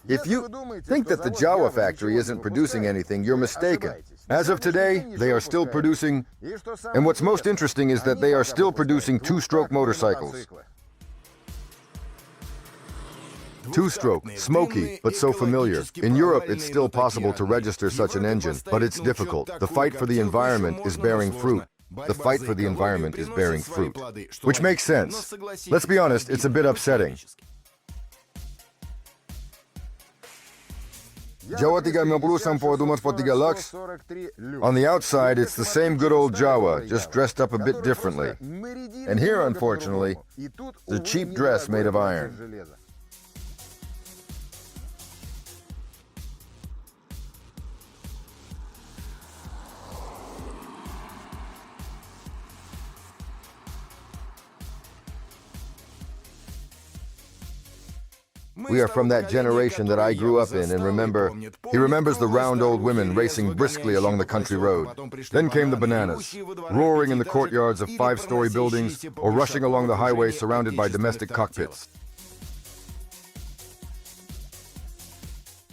If you think that the Jawa factory isn't producing anything, you're mistaken. As of today, they are still producing, and what's most interesting is that they are still producing two-stroke motorcycles. Two-stroke, smoky, but so familiar. In Europe, it's still possible to register such an engine, but it's difficult. The fight for the environment is bearing fruit. The fight for the environment is bearing fruit. Which makes sense. Let's be honest, it's a bit upsetting. Jawa 350 Lux. On the outside, it's the same good old Jawa, just dressed up a bit differently. And here, unfortunately, the cheap dress made of iron. We are from that generation that I grew up in and he remembers the round old women racing briskly along the country road. Then came the bananas, roaring in the courtyards of five-story buildings or rushing along the highway surrounded by domestic cockpits.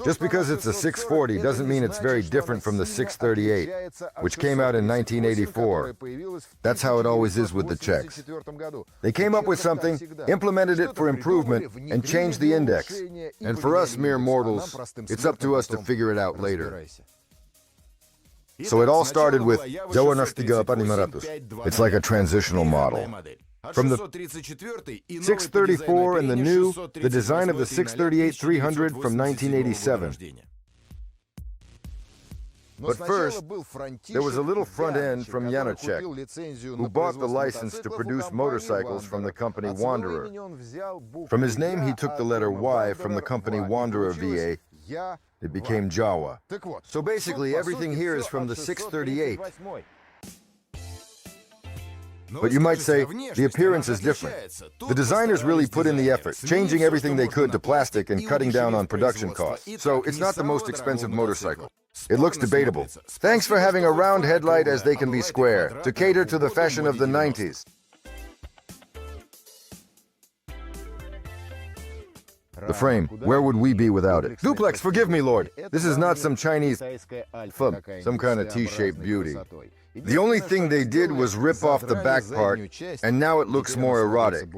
Just because it's a 640 doesn't mean it's very different from the 638, which came out in 1984. That's how it always is with the Czechs. They came up with something, implemented it for improvement, and changed the index. And for us mere mortals, it's up to us to figure it out later. So it all started with Jawa Nastiga Panimaratus. It's like a transitional model. From the 634 and the new, the design of the 638-300 from 1987. But first, there was a little front end from Janacek, who bought the license to produce motorcycles from the company Wanderer. From his name, he took the letter Y from the company Wanderer VA. It became Jawa. So basically, everything here is from the 638. But you might say, the appearance is different. The designers really put in the effort, changing everything they could to plastic and cutting down on production costs. So it's not the most expensive motorcycle. It looks debatable. Thanks for having a round headlight as they can be square, to cater to the fashion of the 90s. The frame, where would we be without it? Duplex, forgive me, Lord. This is not some Chinese some kind of T-shaped beauty. The only thing they did was rip off the back part, and now it looks more erotic.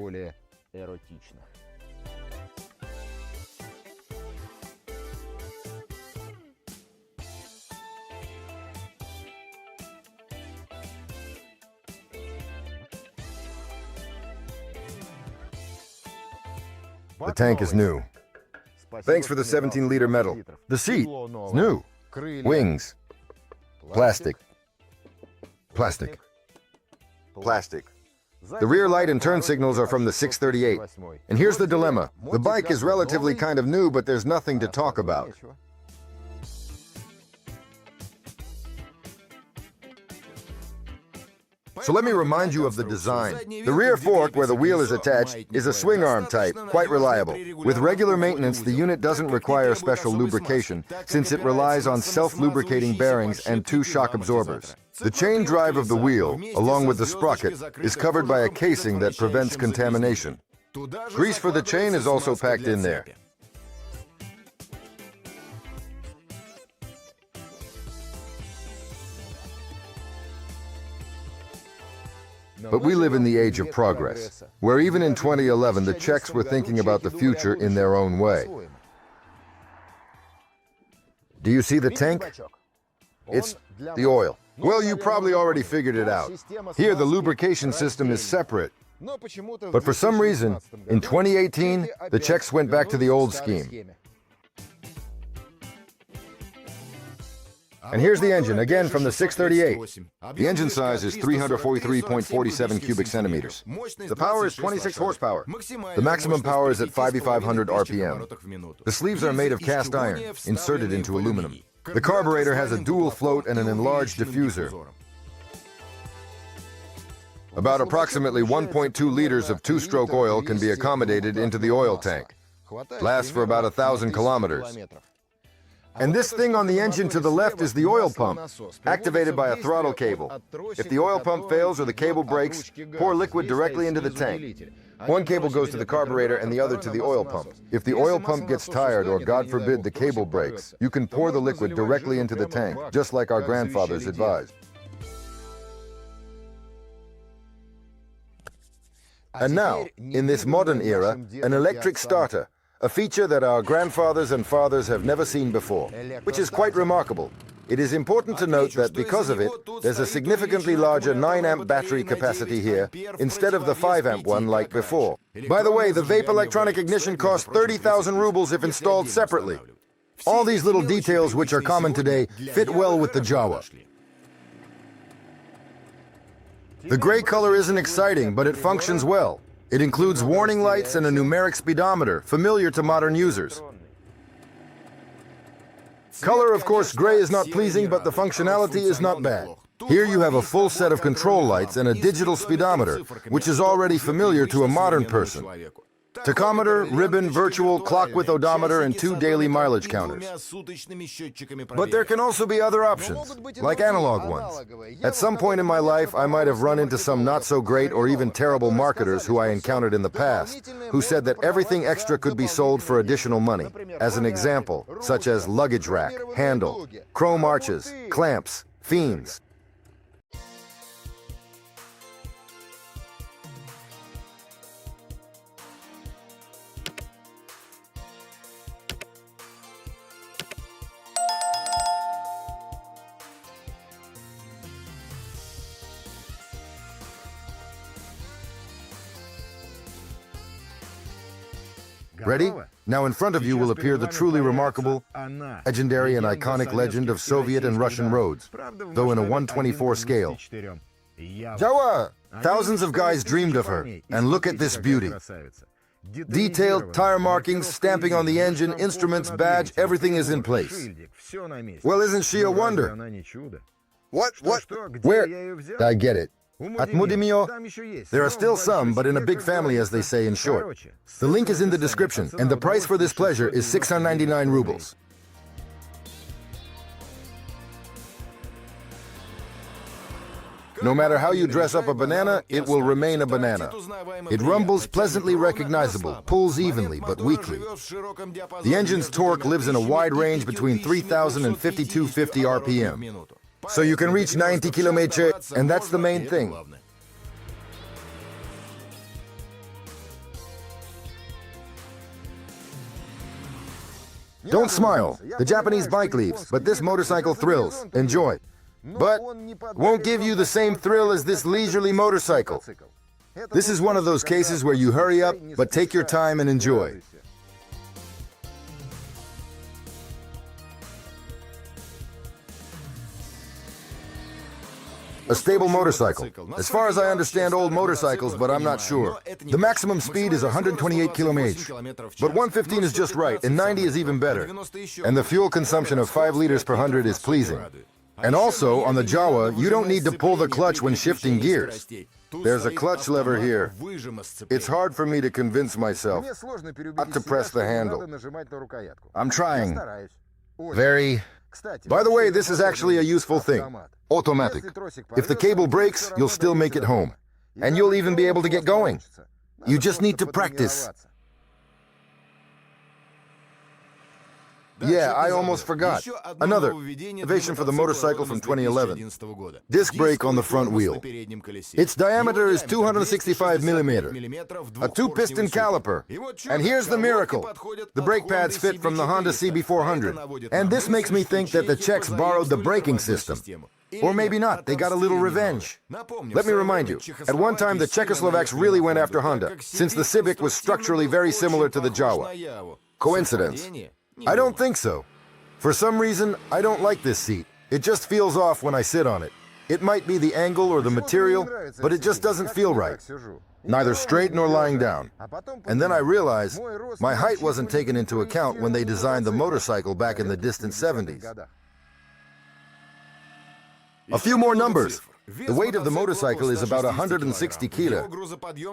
The tank is new. Thanks for the 17-liter metal. The seat is new. Wings. Plastic. Plastic. Plastic. The rear light and turn signals are from the 638. And here's the dilemma. The bike is relatively kind of new, but there's nothing to talk about. So let me remind you of the design. The rear fork, where the wheel is attached, is a swing arm type, quite reliable. With regular maintenance, the unit doesn't require special lubrication, since it relies on self-lubricating bearings and two shock absorbers. The chain drive of the wheel, along with the sprocket, is covered by a casing that prevents contamination. Grease for the chain is also packed in there. But we live in the age of progress, where even in 2011 the Czechs were thinking about the future in their own way. Do you see the tank? It's the oil. Well, you probably already figured it out. Here the lubrication system is separate. But for some reason, in 2018, the Czechs went back to the old scheme. And here's the engine, again from the 638. The engine size is 343.47 cubic centimeters. The power is 26 horsepower. The maximum power is at 5,500 RPM. The sleeves are made of cast iron, inserted into aluminum. The carburetor has a dual float and an enlarged diffuser. About approximately 1.2 liters of two-stroke oil can be accommodated into the oil tank. Lasts for about 1,000 kilometers. And this thing on the engine to the left is the oil pump, activated by a throttle cable. If the oil pump fails or the cable breaks, pour liquid directly into the tank. One cable goes to the carburetor and the other to the oil pump. If the oil pump gets tired or, God forbid, the cable breaks, you can pour the liquid directly into the tank, just like our grandfathers advised. And now, in this modern era, an electric starter, a feature that our grandfathers and fathers have never seen before, which is quite remarkable. It is important to note that because of it, there's a significantly larger 9-amp battery capacity here instead of the 5-amp one like before. By the way, the vape electronic ignition costs 30,000 rubles if installed separately. All these little details which are common today fit well with the Jawa. The gray color isn't exciting, but it functions well. It includes warning lights and a numeric speedometer, familiar to modern users. Color, of course, gray is not pleasing, but the functionality is not bad. Here you have a full set of control lights and a digital speedometer, which is already familiar to a modern person. Tachometer, ribbon, virtual, clock with odometer, and 2 daily mileage counters. But there can also be other options, like analog ones. At some point in my life, I might have run into some not-so-great or even terrible marketers who I encountered in the past, who said that everything extra could be sold for additional money. As an example, such as luggage rack, handle, chrome arches, clamps, fins. Ready? Now in front of you will appear the truly remarkable, legendary and iconic legend of Soviet and Russian roads, though in a 1/24 scale. Jawa! Thousands of guys dreamed of her, and look at this beauty. Detailed tire markings, stamping on the engine, instruments, badge, everything is in place. Well, isn't she a wonder? What? Where? I get it. At Mudimio, there are still some, but in a big family, as they say in short. The link is in the description, and the price for this pleasure is 699 rubles. No matter how you dress up a banana, it will remain a banana. It rumbles pleasantly recognizable, pulls evenly, but weakly. The engine's torque lives in a wide range between 3,000 and 5,250 RPM. So you can reach 90 km/h, and that's the main thing. Don't smile. The Japanese bike leaves, but this motorcycle thrills. Enjoy. But won't give you the same thrill as this leisurely motorcycle. This is one of those cases where you hurry up, but take your time and enjoy. A stable motorcycle. As far as I understand old motorcycles, but I'm not sure. The maximum speed is 128 km/h, but 115 is just right, and 90 is even better. And the fuel consumption of 5 liters per 100 is pleasing. And also, on the Jawa, you don't need to pull the clutch when shifting gears. There's a clutch lever here. It's hard for me to convince myself not to press the handle. I'm trying. By the way, this is actually a useful thing. Automatic. If the cable breaks, you'll still make it home. And you'll even be able to get going. You just need to practice. Yeah, I almost forgot. Another innovation for the motorcycle from 2011. Disc brake on the front wheel. Its diameter is 265 millimeter. A 2-piston caliper. And here's the miracle. The brake pads fit from the Honda CB400. And this makes me think that the Czechs borrowed the braking system. Or maybe not, they got a little revenge. Let me remind you, at one time the Czechoslovaks really went after Honda, since the Civic was structurally very similar to the Jawa. Coincidence? I don't think so. For some reason, I don't like this seat. It just feels off when I sit on it. It might be the angle or the material, but it just doesn't feel right. Neither straight nor lying down. And then I realized my height wasn't taken into account when they designed the motorcycle back in the distant 70s. A few more numbers. The weight of the motorcycle is about 160 kilo.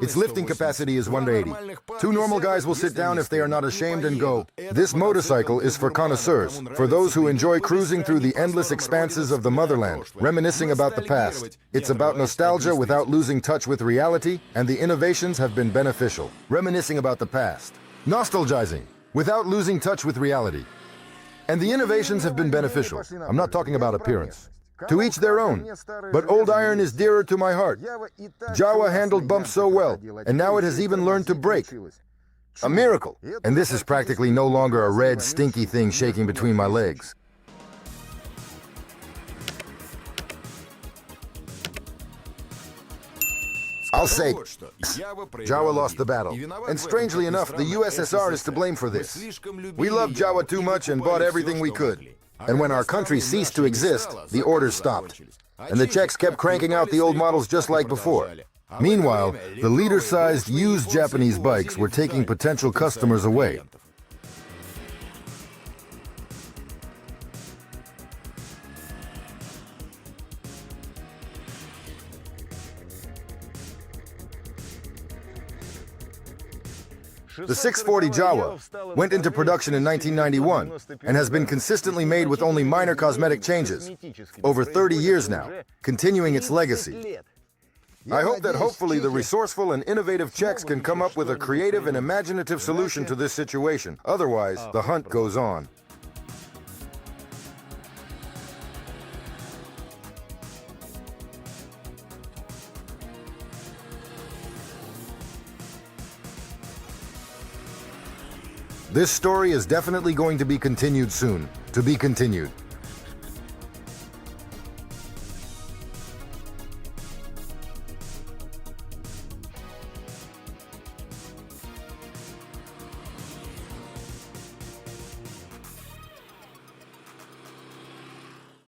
Its lifting capacity is 180. Two normal guys will sit down if they are not ashamed and go, "This motorcycle is for connoisseurs, for those who enjoy cruising through the endless expanses of the motherland, reminiscing about the past. It's about nostalgia without losing touch with reality, and the innovations have been beneficial." Reminiscing about the past. Nostalgizing, without losing touch with reality. And the innovations have been beneficial. I'm not talking about appearance. To each their own. But old iron is dearer to my heart. Jawa handled bumps so well, and now it has even learned to brake. A miracle. And this is practically no longer a red, stinky thing shaking between my legs. I'll say, Jawa lost the battle. And strangely enough, the USSR is to blame for this. We loved Jawa too much and bought everything we could. And when our country ceased to exist, the orders stopped. And the Czechs kept cranking out the old models just like before. Meanwhile, the leader-sized used Japanese bikes were taking potential customers away. The 640 Jawa went into production in 1991 and has been consistently made with only minor cosmetic changes, over 30 years now, continuing its legacy. I hope that hopefully the resourceful and innovative Czechs can come up with a creative and imaginative solution to this situation. Otherwise, the hunt goes on. This story is definitely going to be continued soon. To be continued.